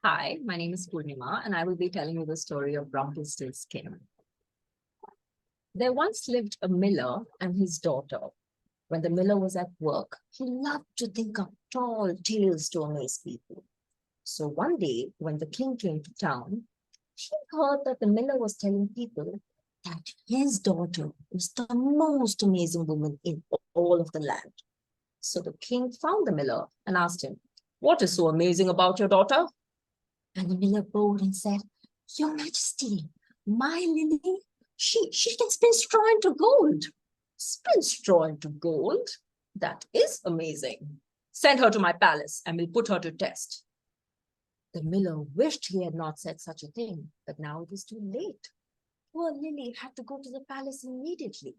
Hi, my name is Poornima, and I will be telling you the story of Rumplestiltskin. There once lived a miller and his daughter. When the miller was at work, he loved to think up tall tales to amaze people. So one day, when the king came to town, he heard that the miller was telling people that his daughter was the most amazing woman in all of the land. So the king found the miller and asked him, "What is so amazing about your daughter?" And the miller bowed and said, "Your Majesty, my Lily, she can spin straw into gold." "Spin straw into gold? That is amazing. Send her to my palace and we'll put her to test." The miller wished he had not said such a thing, but now it was too late. Poor Lily had to go to the palace immediately,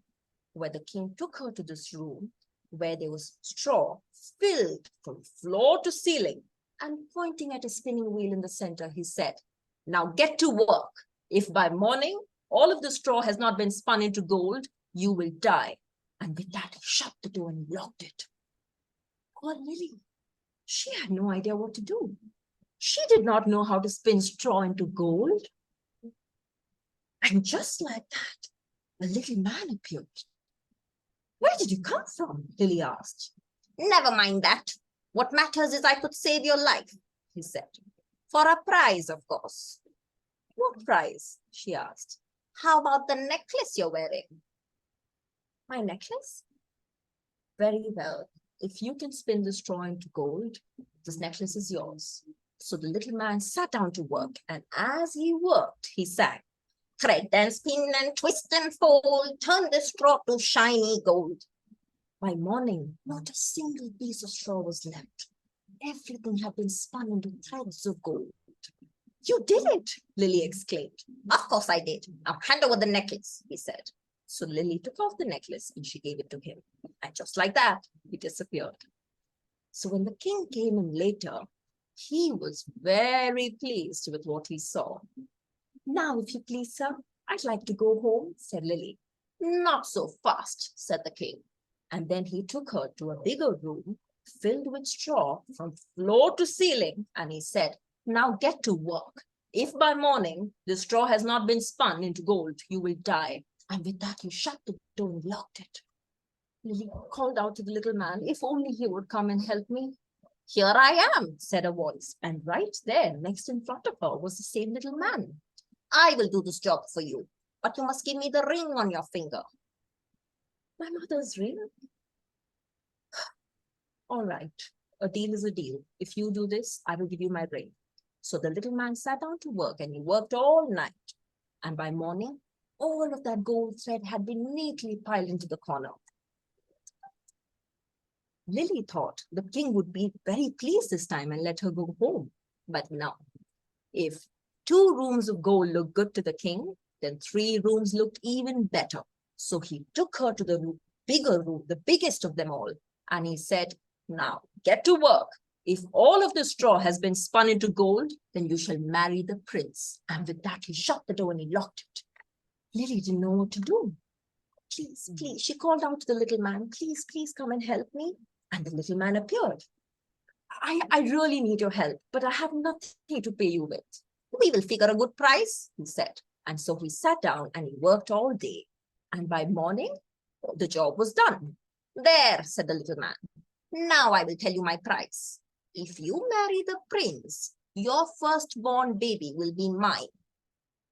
where the king took her to this room where there was straw filled from floor to ceiling, and pointing at a spinning wheel in the center, he said, "Now get to work. If by morning all of the straw has not been spun into gold, you will die." And with that, he shut the door and locked it. Poor Lily, she had no idea what to do. She did not know how to spin straw into gold. And just like that, a little man appeared. "Where did you come from?" Lily asked. "Never mind that. What matters is I could save your life," he said. "For a prize, of course." "What prize?" she asked. "How about the necklace you're wearing?" "My necklace? Very well. If you can spin the straw into gold, this necklace is yours." So the little man sat down to work, and as he worked, he sang, "Thread and spin and twist and fold, turn the straw to shiny gold." By morning, not a single piece of straw was left. Everything had been spun into threads of gold. "You did it!" Lily exclaimed. "Of course I did. Now hand over the necklace," he said. So Lily took off the necklace and she gave it to him. And just like that, he disappeared. So when the king came in later, he was very pleased with what he saw. "Now, if you please, sir, I'd like to go home," said Lily. "Not so fast," said the king. And then he took her to a bigger room filled with straw from floor to ceiling, and he said, "Now get to work. If by morning the straw has not been spun into gold, you will die." And with that, he shut the door and locked it. Lily called out to the little man, if only he would come and help me. "Here I am," said a voice, and right there, next in front of her, was the same little man. "I will do this job for you, but you must give me the ring on your finger." "My mother's ring?" "All right, a deal is a deal. If you do this, I will give you my ring." So the little man sat down to work, and he worked all night. And by morning, all of that gold thread had been neatly piled into the corner. Lily thought the king would be very pleased this time and let her go home. But no, if 2 rooms of gold looked good to the king, then 3 rooms looked even better. So he took her to the bigger room, the biggest of them all, and he said, "Now get to work. If all of the straw has been spun into gold, then you shall marry the prince." And with that, he shut the door and he locked it. Lily didn't know what to do. "Please, please," she called out to the little man, "please, please come and help me." And the little man appeared. I really need your help, but I have nothing to pay you with." "We will figure a good price," he said. And so he sat down and he worked all day. And by morning, the job was done. "There," said the little man. "Now I will tell you my price. If you marry the prince, your firstborn baby will be mine."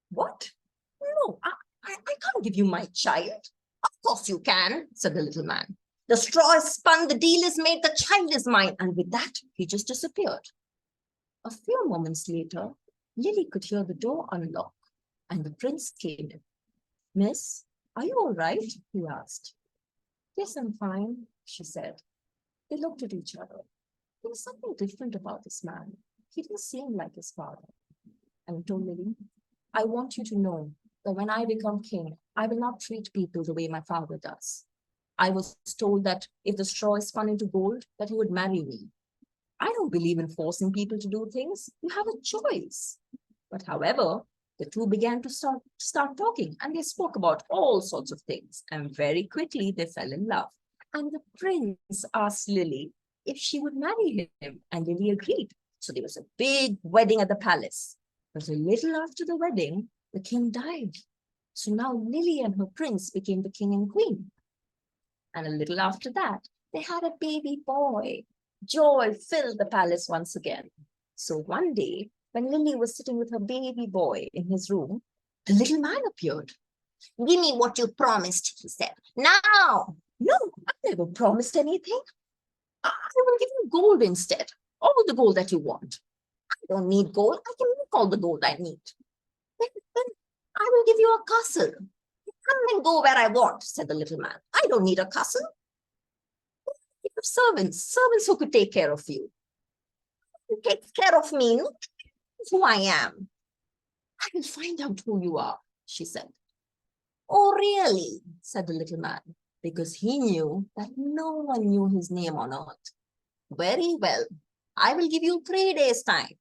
"What? No, I can't give you my child." "Of course you can," said the little man. "The straw is spun, the deal is made, the child is mine." And with that, he just disappeared. A few moments later, Lily could hear the door unlock, and the prince came in. "Miss, are you all right?" he asked. "Yes, I'm fine," she said. They looked at each other. There was something different about this man. He didn't seem like his father. And he told Lily, "I want you to know that when I become king, I will not treat people the way my father does. I was told that if the straw is spun into gold, that he would marry me. I don't believe in forcing people to do things. You have a choice." But however, the two began to start talking, and they spoke about all sorts of things. And very quickly, they fell in love. And the prince asked Lily if she would marry him, and Lily agreed. So there was a big wedding at the palace. But a little after the wedding, the king died. So now Lily and her prince became the king and queen. And a little after that, they had a baby boy. Joy filled the palace once again. So one day, when Lily was sitting with her baby boy in his room, the little man appeared. Give me what you promised, he said. Now! No, I never promised anything. I will give you gold instead. All the gold that you want. I don't need gold. I can make all the gold I need. Then I will give you a castle. Come and go where I want, said the little man. I don't need a castle. You have servants who could take care of you. You take care of me, not who I am. I will find out who you are, she said. Oh, really? Said the little man, because he knew that no one knew his name on earth. Very well. I will give you 3 days' time.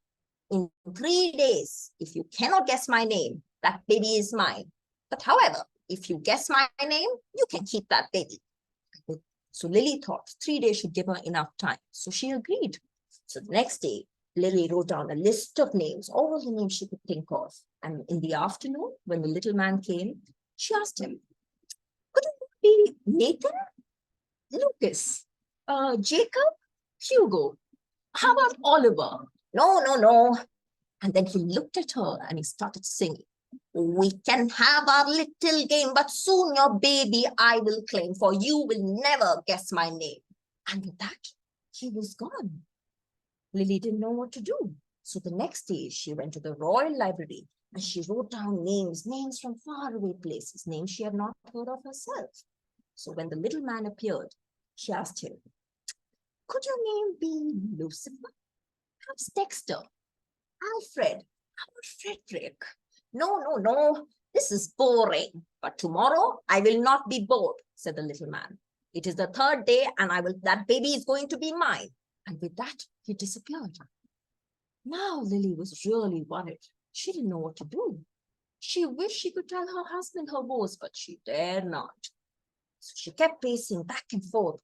In 3 days, if you cannot guess my name, that baby is mine. But however, if you guess my name, you can keep that baby. So Lily thought 3 days should give her enough time. So she agreed. So the next day, Lily wrote down a list of names, all the names she could think of. And in the afternoon, when the little man came, she asked him, could it be Nathan, Lucas, Jacob, Hugo? How about Oliver? No, no, no. And then he looked at her and he started singing. We can have our little game, but soon your baby I will claim, for you will never guess my name. And with that, he was gone. Lily didn't know what to do. So the next day, she went to the royal library and she wrote down names from faraway places, names she had not heard of herself. So when the little man appeared, she asked him, could your name be Lucifer? Perhaps Dexter? Alfred? How about Frederick? No, no, no, this is boring. But tomorrow I will not be bored, said the little man. It is the 3rd day and that baby is going to be mine. And with that, he disappeared. Now Lily was really worried. She didn't know what to do. She wished she could tell her husband her woes, but she dared not. So she kept pacing back and forth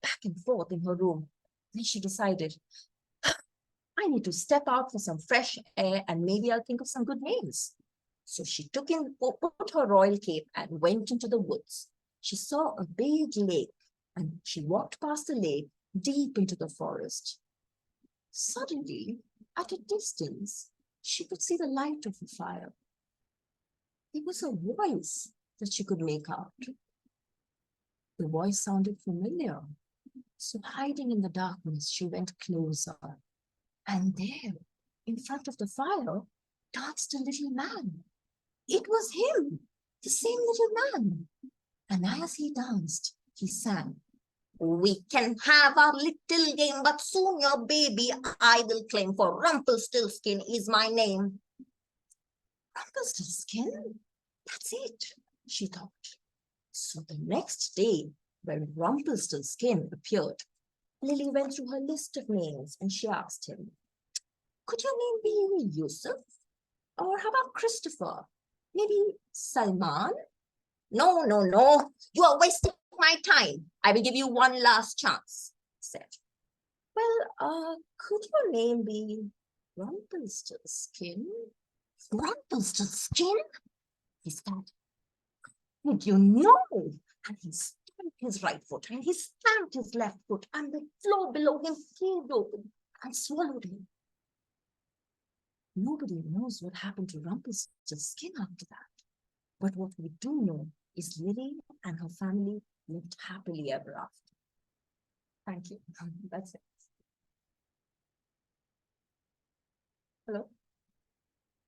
in her room. Then she decided, I need to step out for some fresh air and maybe I'll think of some good names. So she put her royal cape and went into the woods. She saw a big lake and she walked past the lake deep into the forest. Suddenly, at a distance, she could see the light of a fire. There was a voice that she could make out. The voice sounded familiar. So hiding in the darkness, she went closer. And there, in front of the fire, danced a little man. It was him, the same little man. And as he danced, he sang, we can have our little game, but soon your baby I will claim, for Rumplestiltskin is my name. Rumplestiltskin? That's it, she thought. So the next day, when Rumplestiltskin appeared, Lily went through her list of names and she asked him, could your name be Yusuf? Or how about Christopher? Maybe Salman? No, no, no. You are wasting my time. I will give you one last chance, he said. Well, could your name be Rumplestiltskin? Rumplestiltskin? He said. Did you know? And he stamped his right foot and he stamped his left foot and the floor below him caved open and swallowed him. Nobody knows what happened to Rumplestiltskin after that. But what we do know is Lily and her family lived happily ever after. Thank you. That's it. Hello.